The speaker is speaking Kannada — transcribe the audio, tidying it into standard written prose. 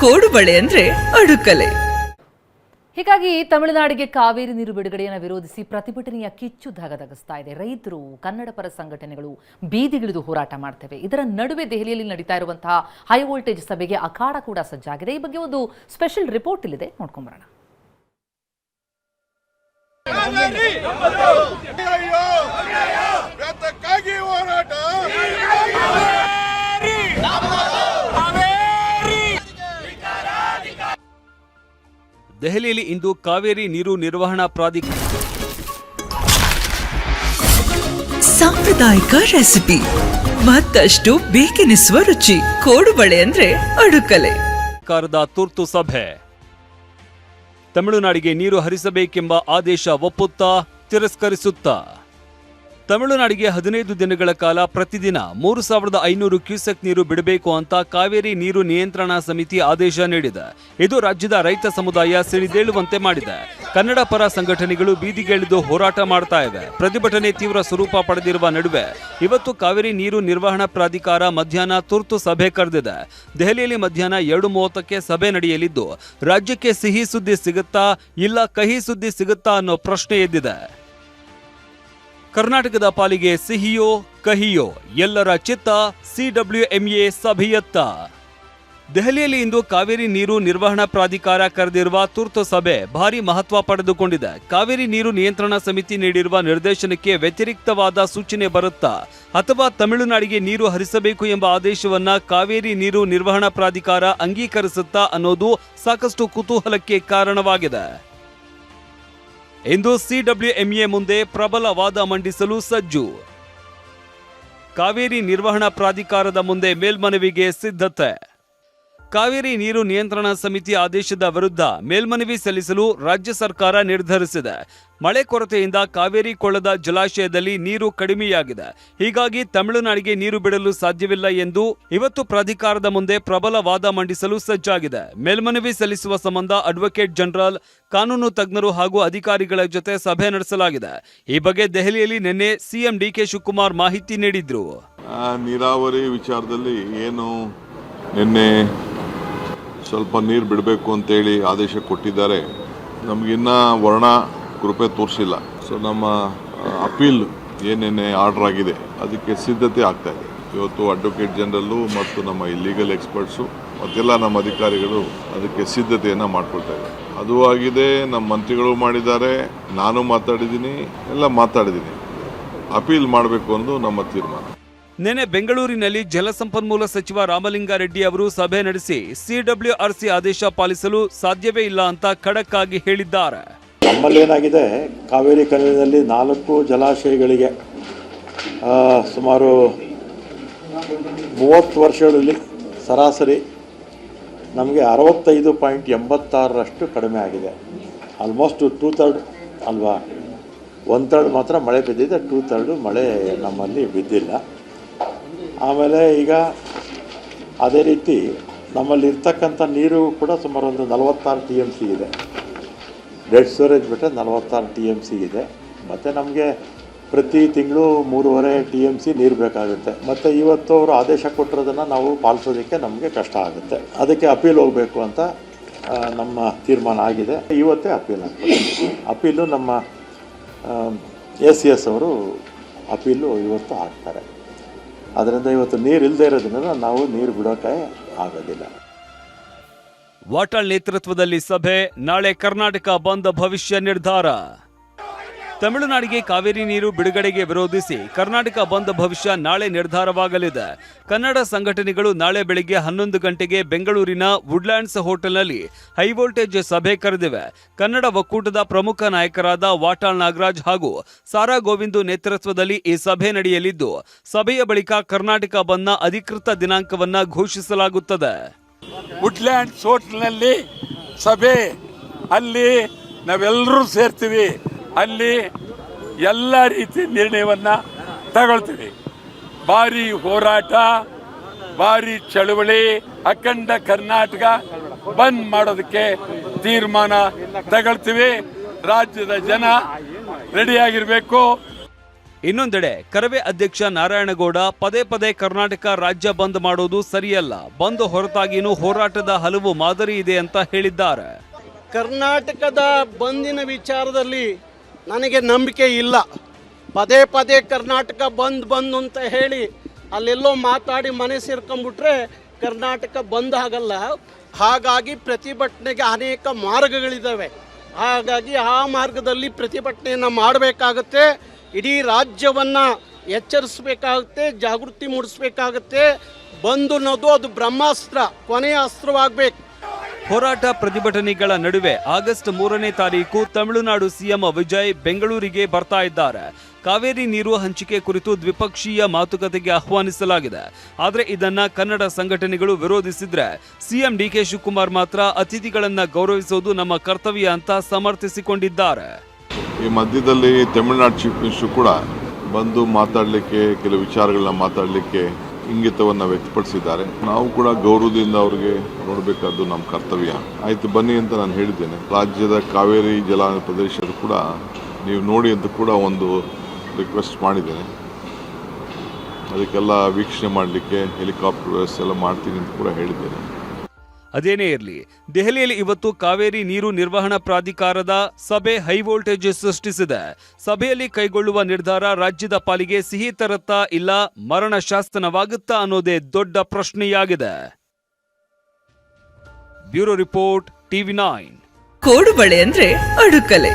ಕೋಡುಬಳೆ ಅಂದ್ರೆ ಅಡುಕಲೆ. ಹೀಗಾಗಿ ತಮಿಳುನಾಡಿಗೆ ಕಾವೇರಿ ನೀರು ಬಿಡುಗಡೆಯನ್ನು ವಿರೋಧಿಸಿ ಪ್ರತಿಭಟನೆಯ ಕಿಚ್ಚು ಧಗಧಗಿಸ್ತಾ ಇದೆ. ರೈತರು, ಕನ್ನಡ ಪರ ಸಂಘಟನೆಗಳು ಬೀದಿಗಿಳಿದು ಹೋರಾಟ ಮಾಡ್ತವೆ. ಇದರ ನಡುವೆ ದೆಹಲಿಯಲ್ಲಿ ನಡೀತಾ ಇರುವಂತಹ ಹೈ ವೋಲ್ಟೇಜ್ ಸಭೆಗೆ ಅಖಾಡ ಕೂಡ ಸಜ್ಜಾಗಿದೆ. ಈ ಬಗ್ಗೆ ಒಂದು ಸ್ಪೆಷಲ್ ರಿಪೋರ್ಟ್ ಇಲ್ಲಿದೆ, ನೋಡ್ಕೊಂಬರೋಣ. ದೆಹಲಿಯಲ್ಲಿ ಇಂದು ಕಾವೇರಿ ನೀರು ನಿರ್ವಹಣಾ ಪ್ರಾಧಿಕಾರ ಸಾಂಪ್ರದಾಯಿಕ ರೆಸಿಪಿ ಮತ್ತಷ್ಟು ಬೇಕೆನಿಸುವ ರುಚಿ. ಕೋಡುಬಳೆ ಅಂದ್ರೆ ಅಡುಕಲೆ. ಸರ್ಕಾರದ ತುರ್ತು ಸಭೆ. ತಮಿಳುನಾಡಿಗೆ ನೀರು ಹರಿಸಬೇಕೆಂಬ ಆದೇಶ ಒಪ್ಪುತ್ತಾ ತಿರಸ್ಕರಿಸುತ್ತಾ. ತಮಿಳುನಾಡಿಗೆ 15 ದಿನಗಳ ಕಾಲ ಪ್ರತಿದಿನ 3500 ಕ್ಯೂಸೆಕ್ ನೀರು ಬಿಡಬೇಕು ಅಂತ ಕಾವೇರಿ ನೀರು ನಿಯಂತ್ರಣಾ ಸಮಿತಿ ಆದೇಶ ನೀಡಿದೆ. ಇದು ರಾಜ್ಯದ ರೈತ ಸಮುದಾಯ ಸಿಡಿದೇಳುವಂತೆ ಮಾಡಿದೆ. ಕನ್ನಡ ಪರ ಸಂಘಟನೆಗಳು ಬೀದಿಗಿಳಿದು ಹೋರಾಟ ಮಾಡ್ತಾ ಇವೆ. ಪ್ರತಿಭಟನೆ ತೀವ್ರ ಸ್ವರೂಪ ಪಡೆದಿರುವ ನಡುವೆ ಇವತ್ತು ಕಾವೇರಿ ನೀರು ನಿರ್ವಹಣಾ ಪ್ರಾಧಿಕಾರ ಮಧ್ಯಾಹ್ನ ತುರ್ತು ಸಭೆ ಕರೆದಿದೆ. ದೆಹಲಿಯಲ್ಲಿ ಮಧ್ಯಾಹ್ನ 2:30ಕ್ಕೆ ಸಭೆ ನಡೆಯಲಿದ್ದು, ರಾಜ್ಯಕ್ಕೆ ಸಿಹಿ ಸುದ್ದಿ ಸಿಗುತ್ತಾ ಇಲ್ಲ ಕಹಿ ಸುದ್ದಿ ಸಿಗುತ್ತಾ ಅನ್ನೋ ಪ್ರಶ್ನೆ ಎದ್ದಿದೆ. ಕರ್ನಾಟಕದ ಪಾಲಿಗೆ ಸಿಹಿಯೋ ಕಹಿಯೋ ಎಲ್ಲರ ಚಿತ್ತ CWMA ಸಭೆಯತ್ತ. ದೆಹಲಿಯಲ್ಲಿ ಇಂದು ಕಾವೇರಿ ನೀರು ನಿರ್ವಹಣಾ ಪ್ರಾಧಿಕಾರ ಕರೆದಿರುವ ತುರ್ತು ಸಭೆ ಭಾರಿ ಮಹತ್ವ ಪಡೆದುಕೊಂಡಿದೆ. ಕಾವೇರಿ ನೀರು ನಿಯಂತ್ರಣ ಸಮಿತಿ ನೀಡಿರುವ ನಿರ್ದೇಶನಕ್ಕೆ ವ್ಯತಿರಿಕ್ತವಾದ ಸೂಚನೆ ಬರುತ್ತಾ ಅಥವಾ ತಮಿಳುನಾಡಿಗೆ ನೀರು ಹರಿಸಬೇಕು ಎಂಬ ಆದೇಶವನ್ನ ಕಾವೇರಿ ನೀರು ನಿರ್ವಹಣಾ ಪ್ರಾಧಿಕಾರ ಅಂಗೀಕರಿಸುತ್ತಾ ಅನ್ನೋದು ಸಾಕಷ್ಟು ಕುತೂಹಲಕ್ಕೆ ಕಾರಣವಾಗಿದೆ. ಇಂದು CWMA ಮುಂದೆ ಪ್ರಬಲ ವಾದ ಮಂಡಿಸಲು ಸಜ್ಜು. ಕಾವೇರಿ ನಿರ್ವಹಣಾ ಪ್ರಾಧಿಕಾರದ ಮುಂದೆ ಮೇಲ್ಮನವಿಗೆ ಸಿದ್ಧತೆ. ಕಾವೇರಿ ನೀರು ನಿಯಂತ್ರಣ ಸಮಿತಿ ಆದೇಶದ ವಿರುದ್ಧ ಮೇಲ್ಮನವಿ ಸಲ್ಲಿಸಲು ರಾಜ್ಯ ಸರ್ಕಾರ ನಿರ್ಧರಿಸಿದೆ. ಮಳೆ ಕೊರತೆಯಿಂದ ಕಾವೇರಿ ಕೊಳ್ಳದ ಜಲಾಶಯದಲ್ಲಿ ನೀರು ಕಡಿಮೆಯಾಗಿದೆ. ಹೀಗಾಗಿ ತಮಿಳುನಾಡಿಗೆ ನೀರು ಬಿಡಲು ಸಾಧ್ಯವಿಲ್ಲ ಎಂದು ಇವತ್ತು ಪ್ರಾಧಿಕಾರದ ಮುಂದೆ ಪ್ರಬಲ ವಾದ ಮಂಡಿಸಲು ಸಜ್ಜಾಗಿದೆ. ಮೇಲ್ಮನವಿ ಸಲ್ಲಿಸುವ ಸಂಬಂಧ ಅಡ್ವೊಕೇಟ್ ಜನರಲ್, ಕಾನೂನು ತಜ್ಞರು ಹಾಗೂ ಅಧಿಕಾರಿಗಳ ಜೊತೆ ಸಭೆ ನಡೆಸಲಾಗಿದೆ. ಈ ಬಗ್ಗೆ ದೆಹಲಿಯಲ್ಲಿ ನಿನ್ನೆ CM DK ಶಿವಕುಮಾರ್ ಮಾಹಿತಿ ನೀಡಿದ್ರು. ನೀರಾವರಿ ವಿಚಾರದಲ್ಲಿ ಏನು ನಿನ್ನೆ ಸ್ವಲ್ಪ ನೀರು ಬಿಡಬೇಕು ಅಂತೇಳಿ ಆದೇಶ ಕೊಟ್ಟಿದ್ದಾರೆ. ನಮಗಿನ್ನ ವರ್ಣ ಕೃಪೆ ತೋರಿಸಿಲ್ಲ. ಸೊ ನಮ್ಮ ಅಪೀಲ್ ಏನೇನೆ ಆರ್ಡರ್ ಆಗಿದೆ ಅದಕ್ಕೆ ಸಿದ್ಧತೆ ಆಗ್ತಾ ಇದೆ. ಇವತ್ತು ಅಡ್ವೊಕೇಟ್ ಜನರಲ್ಲು ಮತ್ತು ನಮ್ಮ ಲೀಗಲ್ ಎಕ್ಸ್ಪರ್ಟ್ಸು ಮತ್ತೆಲ್ಲ ನಮ್ಮ ಅಧಿಕಾರಿಗಳು ಅದಕ್ಕೆ ಸಿದ್ಧತೆಯನ್ನು ಮಾಡ್ಕೊಳ್ತಾ ಇದ್ದಾರೆ. ಅದು ಆಗಿದೆ, ನಮ್ಮ ಮಂತ್ರಿಗಳು ಮಾಡಿದ್ದಾರೆ, ನಾನು ಮಾತಾಡಿದ್ದೀನಿ, ಎಲ್ಲ ಮಾತಾಡಿದ್ದೀನಿ. ಅಪೀಲ್ ಮಾಡಬೇಕು ಅನ್ನೋದು ನಮ್ಮ ತೀರ್ಮಾನ. ನಿನ್ನೆ ಬೆಂಗಳೂರಿನಲ್ಲಿ ಜಲಸಂಪನ್ಮೂಲ ಸಚಿವ ರಾಮಲಿಂಗಾರೆಡ್ಡಿ ಅವರು ಸಭೆ ನಡೆಸಿ CWRC ಆದೇಶ ಪಾಲಿಸಲು ಸಾಧ್ಯವೇ ಇಲ್ಲ ಅಂತ ಖಡಕ್ ಆಗಿ ಹೇಳಿದ್ದಾರೆ. ನಮ್ಮಲ್ಲಿ ಏನಾಗಿದೆ, ಕಾವೇರಿ ಕಣಿವೆಯಲ್ಲಿ 4 ಜಲಾಶಯಗಳಿಗೆ ಸುಮಾರು 30 ವರ್ಷಗಳಲ್ಲಿ ಸರಾಸರಿ ನಮಗೆ 65.86% ಕಡಿಮೆ ಆಗಿದೆ. ಆಲ್ಮೋಸ್ಟ್ 2/3 ಅಲ್ವಾ, 1/3 ಮಾತ್ರ ಮಳೆ ಬಿದ್ದಿದೆ, 2/3 ಮಳೆ ನಮ್ಮಲ್ಲಿ ಬಿದ್ದಿಲ್ಲ. ಆಮೇಲೆ ಈಗ ಅದೇ ರೀತಿ ನಮ್ಮಲ್ಲಿ ಇರ್ತಕ್ಕಂಥ ನೀರು ಕೂಡ ಸುಮಾರು ಒಂದು 46 TMC ಇದೆ. ಡೆಡ್ ಸ್ಟೋರೇಜ್ ಬಿಟ್ಟರೆ 46 TMC ಇದೆ. ಮತ್ತು ನಮಗೆ ಪ್ರತಿ ತಿಂಗಳು 3.5 TMC ನೀರು ಬೇಕಾಗುತ್ತೆ. ಮತ್ತು ಇವತ್ತು ಅವರು ಆದೇಶ ಕೊಟ್ಟಿರೋದನ್ನು ನಾವು ಪಾಲಿಸೋದಕ್ಕೆ ನಮಗೆ ಕಷ್ಟ ಆಗುತ್ತೆ. ಅದಕ್ಕೆ ಅಪೀಲ್ ಹೋಗಬೇಕು ಅಂತ ನಮ್ಮ ತೀರ್ಮಾನ ಆಗಿದೆ. ಇವತ್ತೇ ಅಪೀಲ್ ಆಗ್ತದೆ. ಅಪೀಲು ನಮ್ಮ ACS ಅವರು ಅಪೀಲು ಇವತ್ತು ಹಾಕ್ತಾರೆ. ಅದರಿಂದ ಇವತ್ತು ನೀರು ಇಲ್ಲದೆ ಇರೋದ್ರಿಂದ ನಾವು ನೀರು ಬಿಡೋಕೆ ಆಗೋದಿಲ್ಲ. ವಾಟಾಳ್ ನೇತೃತ್ವದಲ್ಲಿ ಸಭೆ, ನಾಳೆ ಕರ್ನಾಟಕ ಬಂದ್ ಭವಿಷ್ಯ ನಿರ್ಧಾರ. ತಮಿಳುನಾಡಿಗೆ ಕಾವೇರಿ ನೀರು ಬಿಡುಗಡೆಗೆ ವಿರೋಧಿಸಿ ಕರ್ನಾಟಕ ಬಂದ್ ಭವಿಷ್ಯ ನಾಳೆ ನಿರ್ಧಾರವಾಗಲಿದೆ. ಕನ್ನಡ ಸಂಘಟನೆಗಳು ನಾಳೆ ಬೆಳಿಗ್ಗೆ 11 ಗಂಟೆಗೆ ಬೆಂಗಳೂರಿನ ವುಡ್ಲ್ಯಾಂಡ್ಸ್ ಹೋಟೆಲ್ನಲ್ಲಿ ಹೈ ವೋಲ್ಟೇಜ್ ಸಭೆ ಕರೆದಿವೆ. ಕನ್ನಡ ಒಕ್ಕೂಟದ ಪ್ರಮುಖ ನಾಯಕರಾದ ವಾಟಾಳ್ ನಾಗರಾಜ್ ಹಾಗೂ ಸಾರಾ ಗೋವಿಂದು ನೇತೃತ್ವದಲ್ಲಿ ಈ ಸಭೆ ನಡೆಯಲಿದ್ದು, ಸಭೆಯ ಬಳಿಕ ಕರ್ನಾಟಕ ಬಂದ್ನ ಅಧಿಕೃತ ದಿನಾಂಕವನ್ನ ಘೋಷಿಸಲಾಗುತ್ತದೆ. ವುಡ್ಲ್ಯಾಂಡ್ಸ್ ಹೋಟೆಲ್ನಲ್ಲಿ ಸಭೆ, ಅಲ್ಲಿ ನಾವೆಲ್ಲರೂ ಸೇರ್ತೀವಿ. ಅಲ್ಲಿ ಎಲ್ಲ ರೀತಿ ನಿರ್ಣಯವನ್ನು ತಗೊಳ್ತೀವಿ. ಭಾರಿ ಹೋರಾಟ, ಭಾರಿ ಚಳುವಳಿ, ಅಖಂಡ ಕರ್ನಾಟಕ ಬಂದ್ ಮಾಡೋದಕ್ಕೆ ತೀರ್ಮಾನ ತಗೊಳ್ತೀವಿ. ರಾಜ್ಯದ ಜನ ರೆಡಿಯಾಗಿರಬೇಕು. ಇನ್ನೊಂದೆಡೆ ಕರವೇ ಅಧ್ಯಕ್ಷ ನಾರಾಯಣಗೌಡ ಪದೇ ಪದೇ ಕರ್ನಾಟಕ ರಾಜ್ಯ ಬಂದ್ ಮಾಡೋದು ಸರಿಯಲ್ಲ, ಬಂದ್ ಹೊರತಾಗಿಯೂ ಹೋರಾಟದ ಹಲವು ಮಾದರಿ ಇದೆ ಅಂತ ಹೇಳಿದ್ದಾರೆ. ಕರ್ನಾಟಕದ ಬಂದಿನ ವಿಚಾರದಲ್ಲಿ ನನಗೆ ನಂಬಿಕೆ ಇಲ್ಲ. ಪದೇ ಪದೇ ಕರ್ನಾಟಕ ಬಂದ್ ಅಂತ ಹೇಳಿ ಅಲ್ಲೆಲ್ಲೋ ಮಾತಾಡಿ ಮನೆ ಸೇರ್ಕೊಂಡ್ಬಿಟ್ರೆ ಕರ್ನಾಟಕ ಬಂದ್ ಆಗಲ್ಲ. ಹಾಗಾಗಿ ಪ್ರತಿಭಟನೆಗೆ ಅನೇಕ ಮಾರ್ಗಗಳಿದ್ದಾವೆ. ಹಾಗಾಗಿ ಆ ಮಾರ್ಗದಲ್ಲಿ ಪ್ರತಿಭಟನೆಯನ್ನು ಮಾಡಬೇಕಾಗುತ್ತೆ. ಇಡೀ ರಾಜ್ಯವನ್ನು ಎಚ್ಚರಿಸಬೇಕಾಗುತ್ತೆ, ಜಾಗೃತಿ ಮೂಡಿಸಬೇಕಾಗುತ್ತೆ. ಬಂದ್ ಅನ್ನೋದು ಅದು ಬ್ರಹ್ಮಾಸ್ತ್ರ, ಕೊನೆಯ ಅಸ್ತ್ರವಾಗಬೇಕು. ಹೋರಾಟ ಪ್ರತಿಭಟನೆಗಳ ನಡುವೆ ಆಗಸ್ಟ್ 3ನೇ ತಾರೀಕು ತಮಿಳುನಾಡು ಸಿಎಂ ವಿಜಯ್ ಬೆಂಗಳೂರಿಗೆ ಬರ್ತಾ ಇದ್ದಾರೆ. ಕಾವೇರಿ ನೀರು ಹಂಚಿಕೆ ಕುರಿತು ದ್ವಿಪಕ್ಷೀಯ ಮಾತುಕತೆಗೆ ಆಹ್ವಾನಿಸಲಾಗಿದೆ. ಆದರೆ ಇದನ್ನ ಕನ್ನಡ ಸಂಘಟನೆಗಳು ವಿರೋಧಿಸಿದ್ರೆ ಸಿಎಂ ಡಿಕೆ ಶಿವಕುಮಾರ್ ಮಾತ್ರ ಅತಿಥಿಗಳನ್ನ ಗೌರವಿಸುವುದು ನಮ್ಮ ಕರ್ತವ್ಯ ಅಂತ ಸಮರ್ಥಿಸಿಕೊಂಡಿದ್ದಾರೆ. ಈ ಮಧ್ಯದಲ್ಲಿ ತಮಿಳುನಾಡು ಚೀಫ್ ಮಿನಿಸ್ಟರ್ ಕೂಡ ಬಂದು ಮಾತಾಡಲಿಕ್ಕೆ, ಕೆಲವು ವಿಚಾರಗಳನ್ನ ಮಾತಾಡಲಿಕ್ಕೆ ಇಂಗಿತವನ್ನು ವ್ಯಕ್ತಪಡಿಸಿದ್ದಾರೆ. ನಾವು ಕೂಡ ಗೌರವದಿಂದ ಅವರಿಗೆ ನೋಡಬೇಕಾದ್ದು ನಮ್ಮ ಕರ್ತವ್ಯ. ಆಯ್ತು ಬನ್ನಿ ಅಂತ ನಾನು ಹೇಳಿದ್ದೇನೆ. ರಾಜ್ಯದ ಕಾವೇರಿ ಜಲ ಪ್ರದೇಶದ ಕೂಡ ನೀವು ನೋಡಿ ಅಂತ ಕೂಡ ಒಂದು ರಿಕ್ವೆಸ್ಟ್ ಮಾಡಿದ್ದೇನೆ. ಅದಕ್ಕೆಲ್ಲ ವೀಕ್ಷಣೆ ಮಾಡಲಿಕ್ಕೆ ಹೆಲಿಕಾಪ್ಟರ್ ವ್ಯವಸ್ಥೆ ಎಲ್ಲ ಮಾಡ್ತೀನಿ ಅಂತ ಕೂಡ ಹೇಳಿದ್ದೇನೆ. ಅದೇನೇ ಇರಲಿ, ದೆಹಲಿಯಲ್ಲಿ ಇವತ್ತು ಕಾವೇರಿ ನೀರು ನಿರ್ವಹಣಾ ಪ್ರಾಧಿಕಾರದ ಸಭೆ ಹೈ ವೋಲ್ಟೇಜ್ ಸೃಷ್ಟಿಸಿದೆ. ಸಭೆಯಲ್ಲಿ ಕೈಗೊಳ್ಳುವ ನಿರ್ಧಾರ ರಾಜ್ಯದ ಪಾಲಿಗೆ ಸಿಹಿ ತರುತ್ತಾ ಇಲ್ಲ ಮರಣ ಶಾಸನವಾಗುತ್ತಾ ಅನ್ನೋದೇ ದೊಡ್ಡ ಪ್ರಶ್ನೆಯಾಗಿದೆ. Bureau report, TV9. ಕೋಡುಬಳೆ ಅಂದ್ರೆ ಅಡುಕಲೆ.